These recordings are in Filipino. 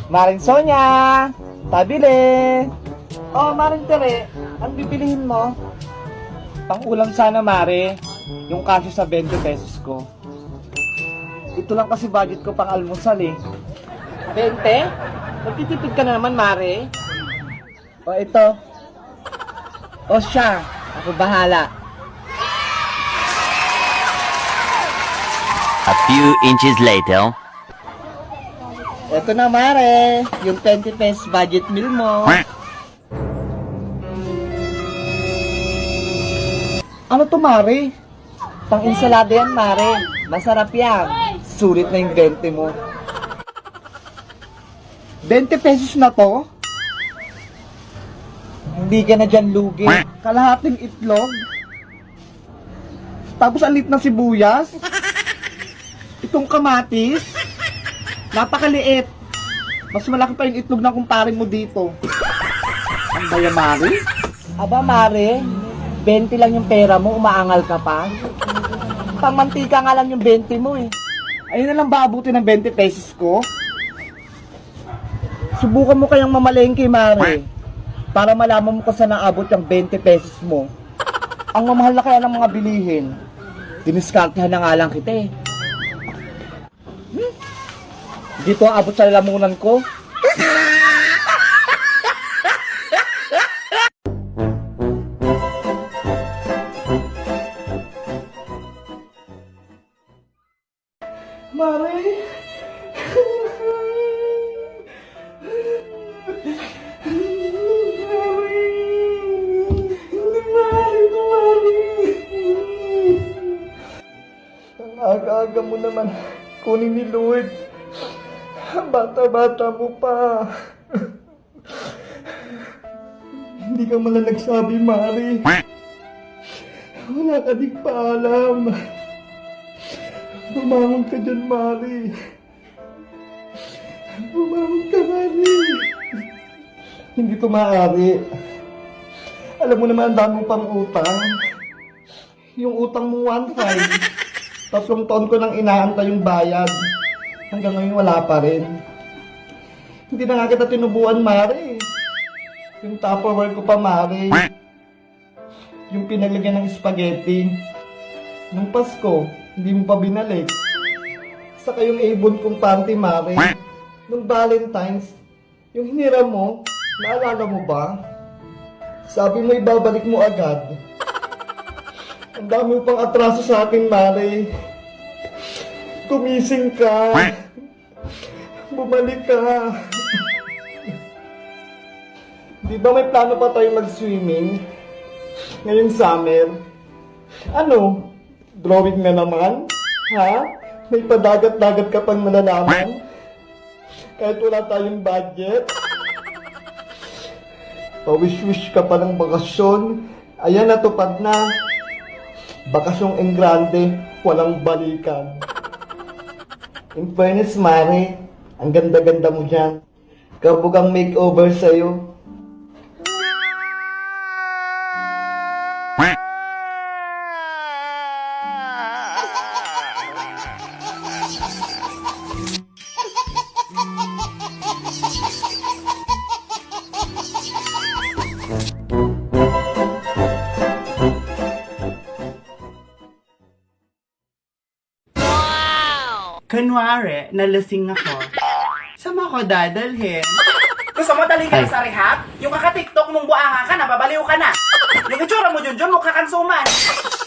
Maring Sonia! Pabili! Oh, Maring Tere, ang bibilihin mo? Pang-ulam sana, Mare. Yung kasyo sa 20 pesos ko. Ito lang kasi budget ko pang almusal eh. 20? Magtitipid ka na naman, Mare. O, ito. O siya, ako bahala. A few inches later. Ito na, Mare. Yung 20 pesos budget meal mo. Ano to, Mare? Pang-insalada yan, Mare. Masarap yan. Sulit na yung 20 mo. 20 pesos na to? Hindi ka na dyan lugi. Kalahating itlog. Tapos alit na sibuyas. Itong kamatis. Napakaliit. Mas malaki pa yung itlog ng kumpare mo dito. Ang baya, Mare? Aba, Mare, 20 lang yung pera mo, umaangal ka pa. Pangmantika nga lang yung 20 mo eh. Ayun na lang ba abutin ng 20 pesos ko? Subukan mo kayang mamalengke, Mare. Para malaman mo kung saan naabot yung 20 pesos mo. Ang mamahal na kaya ng mga bilihin. Diniskartehan na nga lang kita eh. Dito ang abot sa lalamunan ko. Mare! Ang aga-aga mo naman kunin ni Lord. Bata-bata mo pa. Hindi ka man lang nagsabi, Mare. Wala ka di paalam. Bumangon ka dyan, Mare. Bumangon ka, Mare. Hindi to maaari. Alam mo naman, ang dami mong pang utang. Yung utang mo 1.5. 3 taon ko nang inaantay yung bayad. Hanggang ngayon wala pa rin. Hindi na nga kita tinubuan, Mare. Yung Tupperware ko pa, Mare. Yung pinaglagyan ng spaghetti. Nung Pasko, hindi mo pa binalik. Saka yung ibon kong panty, Mare. Nung Valentine's, yung hiniram mo, naalala mo ba? Sabi mo ibabalik mo agad. Ang dami mo pang atraso sa akin, Mare. Gumising ka. Bumalik ka. Di ba may plano pa tayo mag-swimming? Ngayong summer? Ano? Drawing na naman? Ha? May padagat-dagat ka pang malalaman? Kahit wala tayong budget? Pawish-wish ka pa ng bakasyon? Ayan, natupad na. Bakasyong Engrande, walang balikan. In fairness, Mare, ang ganda-ganda mo dyan. Kabugang makeover sa'yo. Kunwari, nalasing ako. Saan mo ako dadalhin? Gusto mo dali ka sa rehab? Yung kaka-tiktok mong buanga ka na, babaliw ka na. Yung itsura mo, Junjun, mukha kansuman.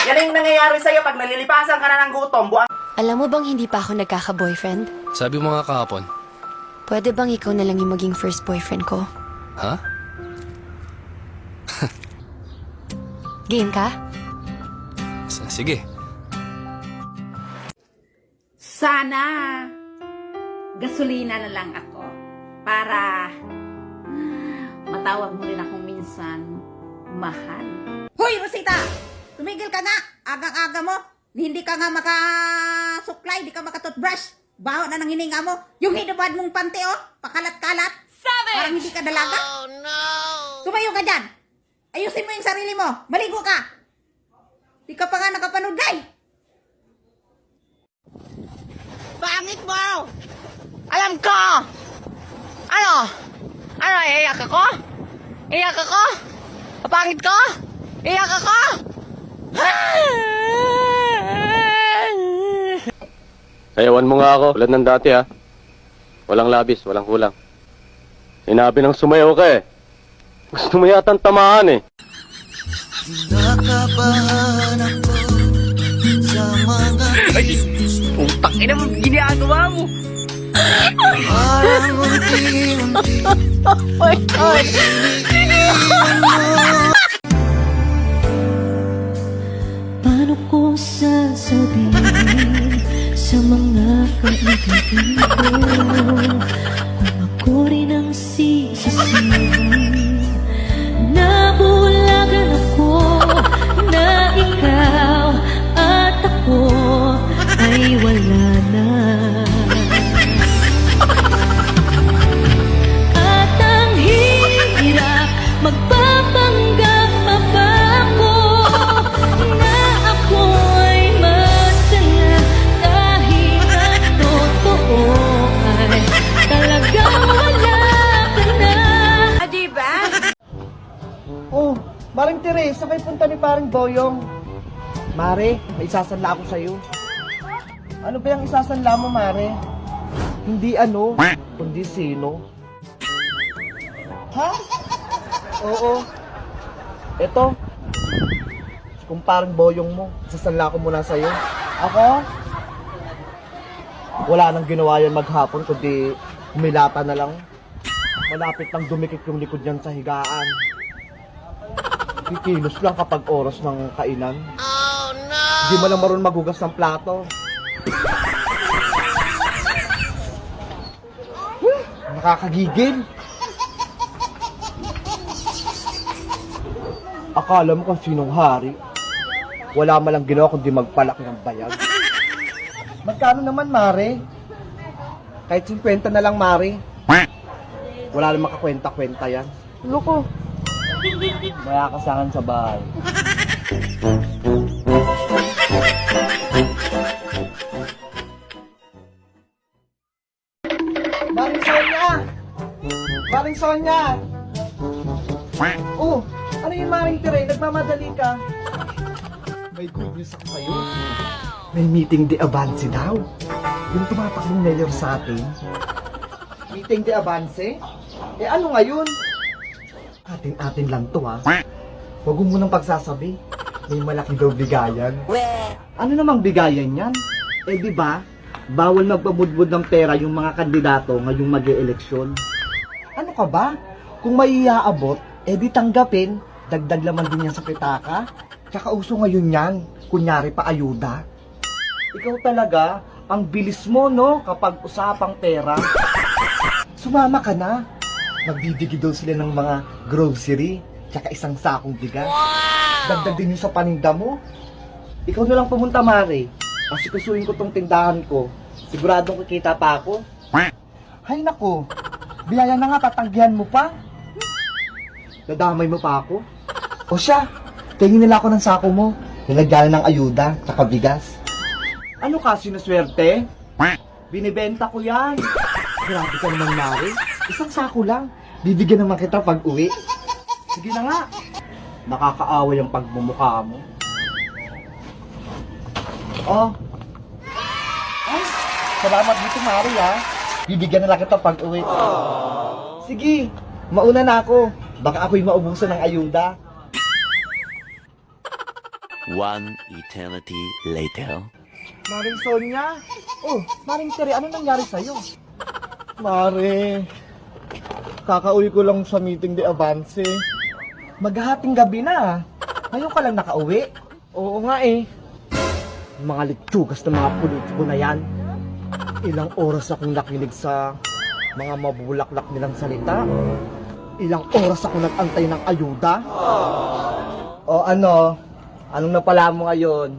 Yan yung nangyayari sa'yo pag nalilipasan ka na ng gutom, Alam mo bang hindi pa ako nagkaka-boyfriend? Sabi mo nga kahapon. Pwede bang ikaw na lang yung maging first boyfriend ko? Ha? Game ka? Sige. Sana gasolina na lang ako para matawag mo rin akong minsan mahal. Hoy, Rosita! Tumigil ka na! Agang-aga mo! Hindi ka nga makasuklay, hindi ka makatoothbrush. Baho na ng hininga mo. Yung hinubad mong panty, oh, pakalat-kalat. Parang hindi ka dalaga. Oh, no! Tumayo ka dyan! Ayusin mo yung sarili mo! Maligo ka! Di ka pa nga nakapanugay! Pangit mo! Alam ko! Iyak ako? Iyak ako? Kapangit ko? Iyak ako? Sayawan mo nga ako, tulad ng dati ha. Walang labis, walang kulang. Sinabi ng sumayaw ka eh. Gusto mo yatang tamaan eh. Putang ina mo, ginagawa mo. Oh my God. Paano ko sasabihin sa mga kaibigan ko kung ako rin ang sisisihin? Nabulagan ako na ikaw at ako ay wala na. At ang hirap magpapanggap pa ba ako na ako ay masaya kahit ang totoo ay talagang wala ka na. Diba? Oh, Maring Teresa, may punta ni Paring Boyong. Mare, may isasanla ako sa'yo. Ano ba yung isasanla mo, Mare? Hindi ano, kundi sino. Ha? Oo. Eto. Kung Paring Boyong mo, isasanla ko muna sa'yo. Ako? Wala nang ginawa yan maghapon, kundi humilata na lang. Malapit nang dumikit yung likod niyan sa higaan. Kikilos lang kapag oras ng kainan. Oh no! Hindi mo lang marunong magugas ng plato. Nakakagigil. Akala mo kung sinong hari. Wala malang ginawa kundi magpalaki ng bayag. Magkano naman, Mare? Kahit 50 na lang, Mare. Wala namang kakwenta-kwenta yan. Loko. Maya ka sa akin sa bahay. Maring Sonya! Maring Sonya! Oh, ano yung Maring Tere? Nagmamadali ka. May good news ako sa'yo. May meeting de avance daw. Yung tumatakbong mayor sa atin. Meeting de avance? Eh ano ngayon? Atin-atin lang to ha. Huwag mo munang pagsasabi. May malaki daw bigayan. Ano namang bigayan yan? Eh di ba? Bawal magpabudbud ng pera yung mga kandidato ngayong mag-e-eleksyon. Ano ka ba? Kung may iaabot, eh di tanggapin. Dagdag laman din yan sa pitaka. Tsaka uso ngayon yan. Kunyari pa ayuda. Ikaw talaga, ang bilis mo no kapag usapang pera. Sumama ka na. Magbibigay daw sila ng mga grocery, tsaka isang sakong bigas. Dagdag din yung sa paninda mo. Ikaw na lang pumunta, Mare. Kasi kusuin ko tong tindahan ko. Siguradong kikita pa ako. Hay nako, biyaya na nga, tatanggihan mo pa. Dadamay mo pa ako. O siya, tingin nila ako ng sako mo. Nilagyan ng ayuda, tsaka bigas. Ano ka, sinuswerte? Binibenta ko yan. Grabe ka naman, Mare. Isang sako lang. Bibigyan naman kita pag uwi. Sige na nga. Nakakaawa yung pagmumukha mo. Oh. Ay, salamat dito, Mari, ha. Bibigyan na lang kita pag uwi. Sige, mauna na ako. Baka ako'y maubusan ng ayuda. One eternity later. Maring Sonya. Oh, Maring Tere, ano nangyari sa'yo? Mare, kakauwi ko lang sa meeting de avance. Maghahating gabi na. Ngayon ka lang nakauwi? Oo nga eh. Mga litsugas na mga politiko na yan. Ilang oras akong nakinig sa mga mabulaklak nilang salita. Ilang oras ako nag-antay ng ayuda. O ano? Anong napala mo ngayon?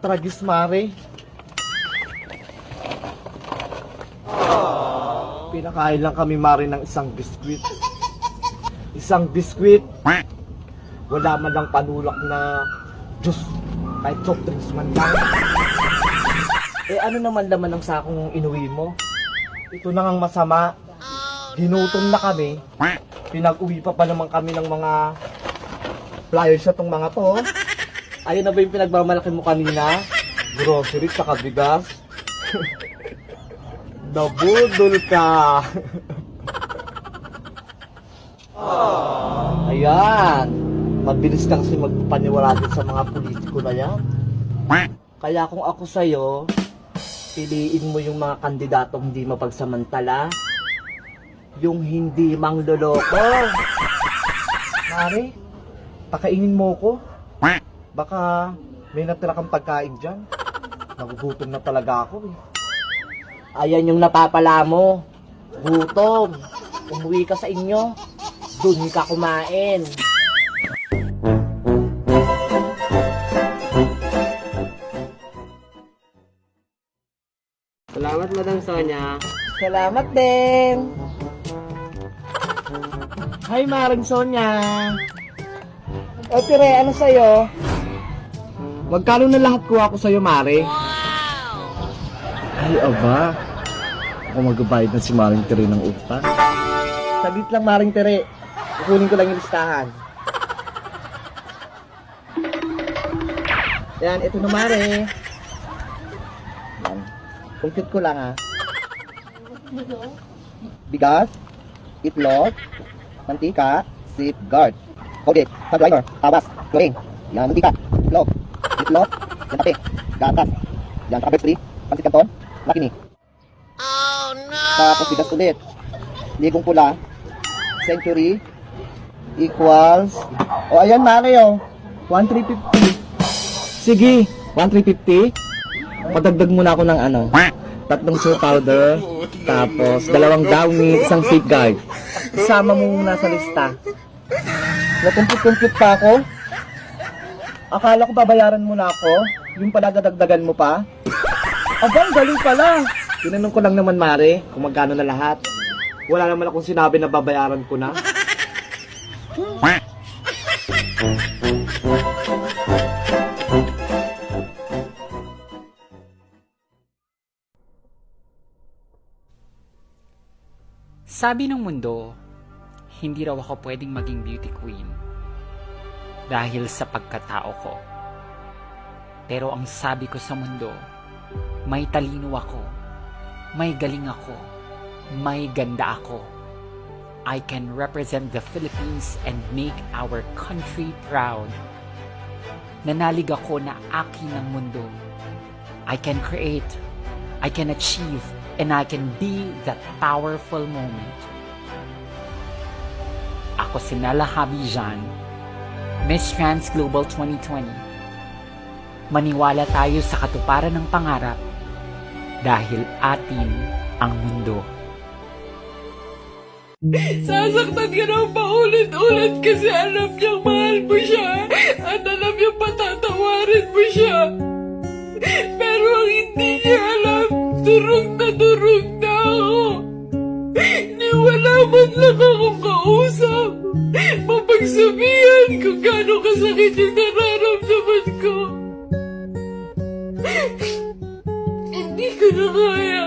Tragis, Mare. Pinakain lang kami, Mare, ng isang biskwit. Isang biskwit. Wala man lang panulak na juice. Kahit soft drinks man lang. Eh ano naman laman ng sakong inuwi mo? Ito na ngang masama. Ginutom na kami. Pinag-uwi pa naman kami ng mga flyers sa tong mga to. Ayun na ba yung pinagmamalaki mo kanina? Grocery tsaka bigas. Nabudol ka. Ayan. Mabilis ka kasi magpapaniwala din sa mga politiko na yan. Kaya kung ako sa'yo, piliin mo yung mga kandidatong hindi mapagsamantala. Yung hindi mangloloko. Mari, pakainin mo ko. Baka may natira kang pagkain dyan. Nagugutom na talaga ako eh. Ayan yung napapala mo. Gutom. Umuwi ka sa inyo. Doon ka kumain. Salamat, Madam Sonia. Salamat din. Hi, Maring Sonia. O, Tire, ano sa'yo? Magkano na lahat kuha ko sa'yo, Mare? Ay, aba. Ako magbabayad na si Maring Tire ng utang. Saglit lang, Maring Tire. Kukunin ko lang yung listahan. Yan, ito na, Mare. Yan. Compute ko lang, ha. Bigas, itlog, mantika, safeguard. Colgate, stabilizer, tabas, chlorine. Yan, mantika, itlog, yan kape, gatas, yan saka free, pansit canton, makini. Oh no! Tapos bigas ulit. Ligong pula, century, equals, o ayan Mare, 1,350. Sige, 1,350. Padagdag muna ako ng 3 soap powder, tapos 2 downy, 1 safeguard. Isama mo muna sa lista. Nakumpute-compute pa ako. Akala ko babayaran mo na ako, yung pala dadagdagan mo pa. Abang, galing pala. Tinanong ko lang naman, Mare, kung magkano na lahat. Wala naman akong sinabi na babayaran ko na. Sabi ng mundo, hindi raw ako pwedeng maging beauty queen dahil sa pagkatao ko. Pero ang sabi ko sa mundo, may talino ako, may galing ako, may ganda ako. I can represent the Philippines and make our country proud. Nanalig ako na akin ang mundo. I can create, I can achieve, and I can be that powerful moment. Ako si Nella Habijan, Miss Trans Global 2020. Maniwala tayo sa katuparan ng pangarap dahil atin ang mundo. Sasaktan ka ng paulit-ulit kasi alam niyang mahal mo siya at alam niyang patatawarin mo siya. Pero ang hindi niya alam, durog na ako. Niwala man lang akong kausap. Mapagsabihan kung gaano kasakit yung nararamdaman ko. Hindi ko na kaya.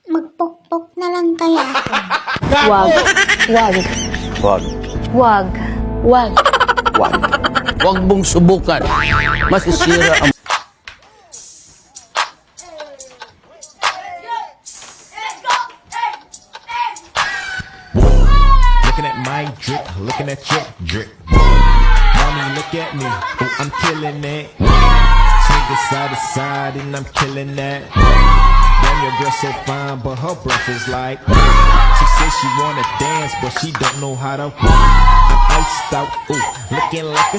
Magpokpok na lang kaya ako. Wag. Wag. Wag. Wag. Wag. Wag. Huwag mong subukan. Masisira ang... Looking at my drip, looking at your drip. Mommy, look at me, oh, I'm killing it. Swing it side to side and I'm killing that. Damn, your girl so fine, but her breath is like. She says she wanna dance, but she don't know how to. I'm iced out, ooh, looking like a